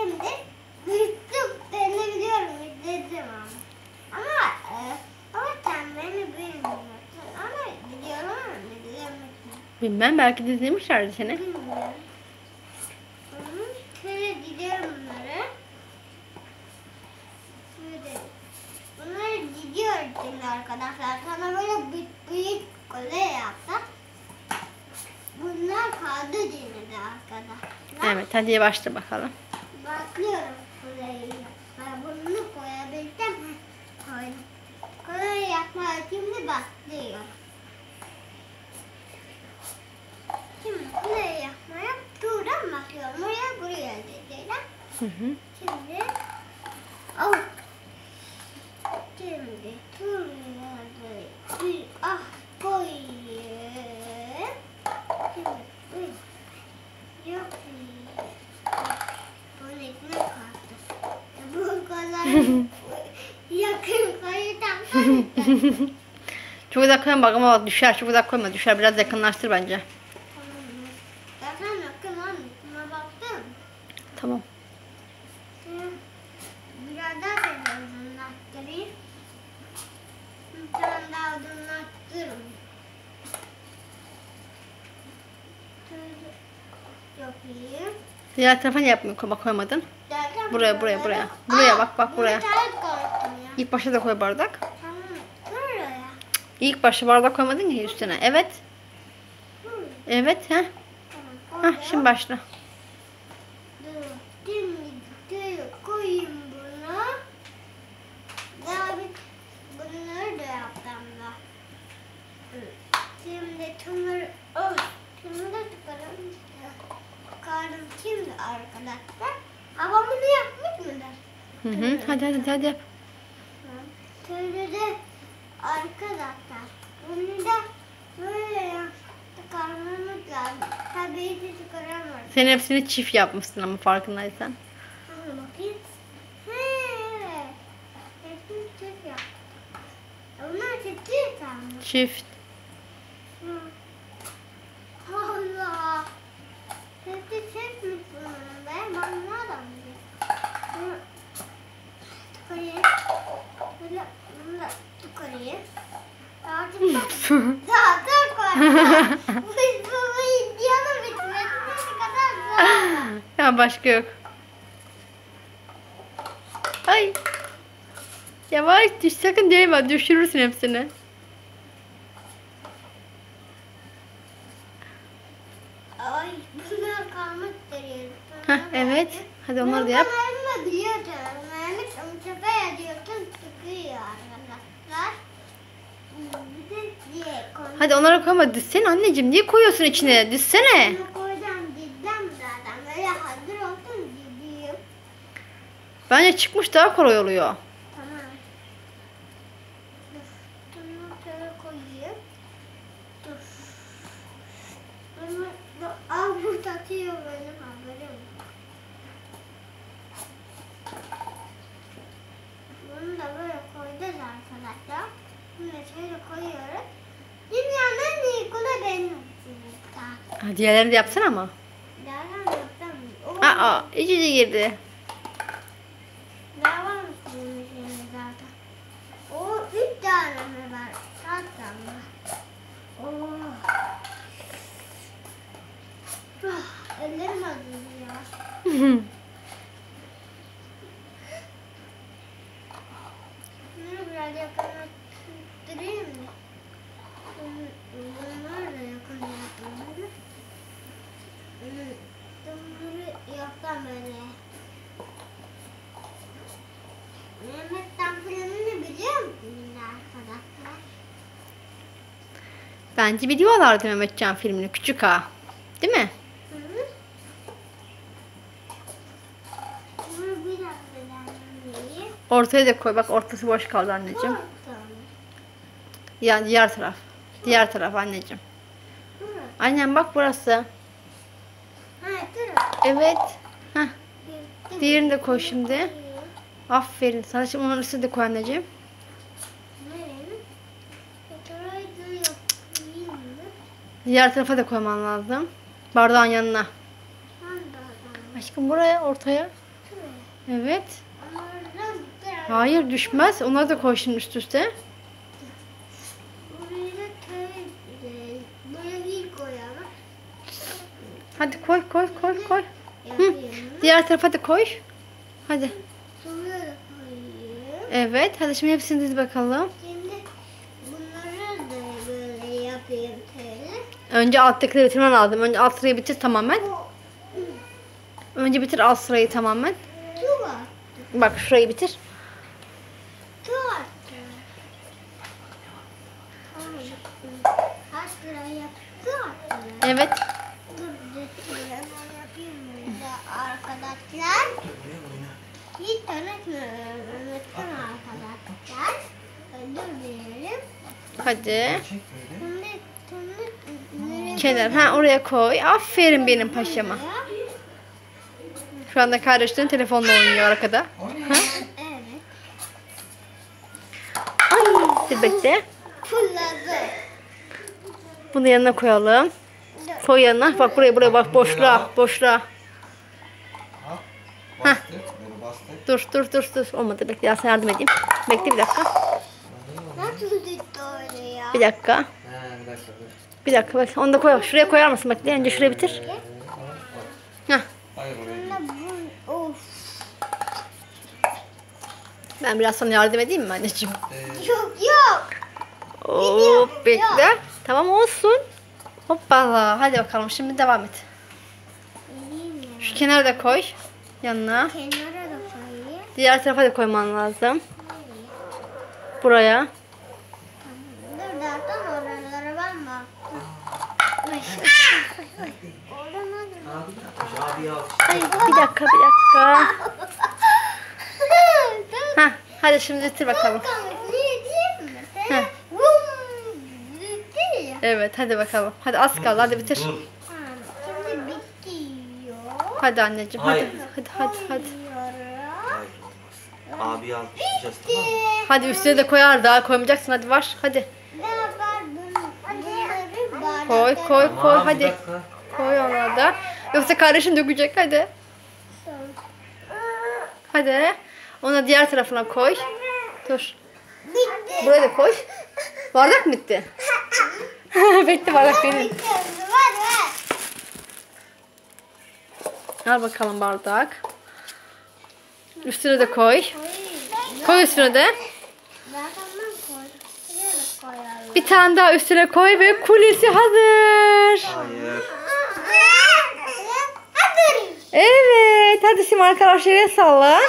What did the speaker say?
şimdi büyüttüklerini biliyorum. İzledim ama sen beni bilmiyorsun. Ama biliyorum ama bilemedim. Bilmem, belki de izlemişlerdi seni. Bilmiyorum. Şöyle gidiyorum bunları. Şöyle. Bunları gidiyoruz şimdi arkadaşlar. Sana böyle büyük kule yaptım. Bunlar kaldı şimdi arkadaşlar. Evet, hadi başla bakalım. Bakıyorum kuleyi. Ben bunu koyabildim. Koydum. Kuleyi yapmaya şimdi başlıyor. Şimdi kuleyi yapmaya buradan bakıyorum. Oraya buraya diyeceğim. Hı hı. Şimdi oh. Şimdi turnuya bir koyayım. Şimdi bir yok. Bunun ekmek kaldı. Bu kadar yakın koyacağım. Çok uzak koyma bak, ama düşer. Çok uzak koyma, düşer. Biraz yakınlaştır bence. Zaten yakın annesine baktım. Tamam. Biraz daha seni uzunlaştırayım. Bir tane daha uzunlaştırırım. Çok iyi. Diğer tarafa niye yapmıyor? Bak, koymadın. Zaten Buraya. Buraya bak buraya. İlk İlk başta da koy bardak. tamam. Buraya. İlk başta bardak koymadın ki üstüne. Evet. Evet. Heh. Tamam. Heh, şimdi başla. Dur. Şimdi koyayım bunu. Daha bir bunları da yaptım da. Şimdi şunları şunu da çıkaralım. Çıkardım şimdi arkadaşlar. Ama bunu yapmış mıdır? Hı hı. Hadi yap. Şöyle de arkadaşlar. Bunu da böyle çıkarmamız lazım. Tabii ki çıkaramıyoruz. Sen hepsini çift yapmışsın ama farkındaysan. Bakayım. Evet. Hepsini çift yap. Onlar ciddi sandım. Çift. Allah. Hepsi çiftmiş bunun be. Ben nereden bileyim? Çıkarayım. Böyle bunu da çıkarayım. Artık daha koyayım. Bu videonun bitmesine kadar zor. Ya başka yok. Ay. Yavaş düş, sakın değme, düşürürsün hepsini. Ay bunlar kalmak üzere. Heh, evet. Hadi onları da yap. Bunlarımı biliyorum. Mehmet Umut'a ediyorsun çıkıyor arkadaşlar. Bir de diye koydum. Hadi onları koyma, dizsene anneciğim. Niye koyuyorsun içine? Dizsene. Bunu koyacağım dizden zaten. Böyle hazır olsun diziyim. Bence çıkmış daha kolay oluyor. Tamam. Dur. Bunu şöyle koyayım. Dur. Bunu bu tatıyor benim haberim. Bunu da böyle koyacağız arkadaşlar. Bunu da şöyle koyuyoruz. Dünyanın en iyi kulu benim. Ha, diğerlerini de yapsana ama. Nereden yaptım? Aa, iç içe girdi. Daha var mı bunun içinde zaten? O 3 tane mi var? Kaç tane var? Oh. Ellerim acıyor. Bunu biraz yakınlaştırayım mı? Bunlar da yakınlaştırayım. Bunları yapsam böyle. Mehmet'ten planını biliyor musun arkadaşlar? Bence biliyorlardı Mehmetcan filmini. Küçük ağa. Değil mi? Hı hı. Bunu biraz beğenmeyi. Ortaya da koy. Bak, ortası boş kaldı anneciğim. Tamam. Yani diğer taraf. Diğer taraf anneciğim. Burası. Aynen bak, burası. Ha, dur. Evet. Heh. Bir- Diğerini de koy şimdi. Aferin. Sana şimdi onun üstüne de koy anneciğim. Nereye? Fotoğrafı da yapayım mı? Diğer tarafa da koyman lazım. Bardağın yanına. Hangi adam? Aşkım buraya, ortaya. düştü mü? Evet. Onlardan biraz Hayır düşmez. Onları da koy şimdi üst üste. buraya da böyle bir koyalım. Hadi koy koy koy koy. Hı. Yapayım. Diğer tarafa da koy. Hadi. Sonra da koyayım. Evet. Hadi şimdi hepsini diz bakalım. Şimdi bunları da böyle yapayım şöyle. Önce alttakileri bitirmen lazım. Önce alt sırayı bitir tamamen. Önce bitir alt sırayı tamamen. Su var. Bak şurayı bitir. Su var. Kaç lira yaptı? Evet. Dur hemen yapayım burada arkadaşlar. Hiç tanıtmıyorum. Unuttum arkadaşlar. Dur diyelim. Hadi. Şimdi Kenar. Ha oraya koy. Aferin benim paşama. Şu anda kardeşlerin telefonla oynuyor arkada. Ha? Evet. Dur bekle. Fırladı. Bunu yanına koyalım. Koy yanına. Bak buraya bak boşluğa. Boşluğa. Bastır. Böyle bastır. Dur. Olmadı. Bekle. Ya sana yardım edeyim. Bekle bir dakika. Nasıl gitti öyle ya? Bir dakika. He bir dakika dur. Bir dakika bak. Onu da koy. Şuraya koyar mısın? Bekle. Önce şuraya bitir. Hah. Hayır oraya değil. Of. Ben biraz sana yardım edeyim mi anneciğim? Yok yok. Hop bekle. Tamam olsun. Hoppala. Hadi bakalım. Şimdi devam et. Şu kenara da koy. Yanına. Kenara da koyayım. Diğer tarafa da koyman lazım. Buraya. Dur zaten oralara ben bak. Oradan Abi al. Bir dakika. Hah. Hadi şimdi bitir bakalım. Heh. Evet hadi bakalım. Hadi az kaldı. Hadi bitir. Dur. Şimdi bitiyor. Hadi anneciğim. Hayır. Hadi. Koyuyorum. Hayır olmaz. Abi alkışlayacağız tamam mı? Hadi üstüne de koyar daha koymayacaksın. Hadi var. Hadi. Beraber bunları Koy bardaklara koy Tamam, bir hadi. dakika. Koy onu da. Yoksa kardeşin dökecek hadi. Hadi. Onu diğer tarafına koy. Dur. Bitti. Buraya da koy. Bardak mı bitti? Bitti bardak benim. Bitti. Ver. Al bakalım bardak. Üstüne de koy. Koy üstüne de. Zaten ben koydum. Şuraya da koyalım. Bir tane daha üstüne koy ve kulesi hazır. Hayır. Hadi. Evet. Hadi şimdi arkadaşlar el salla.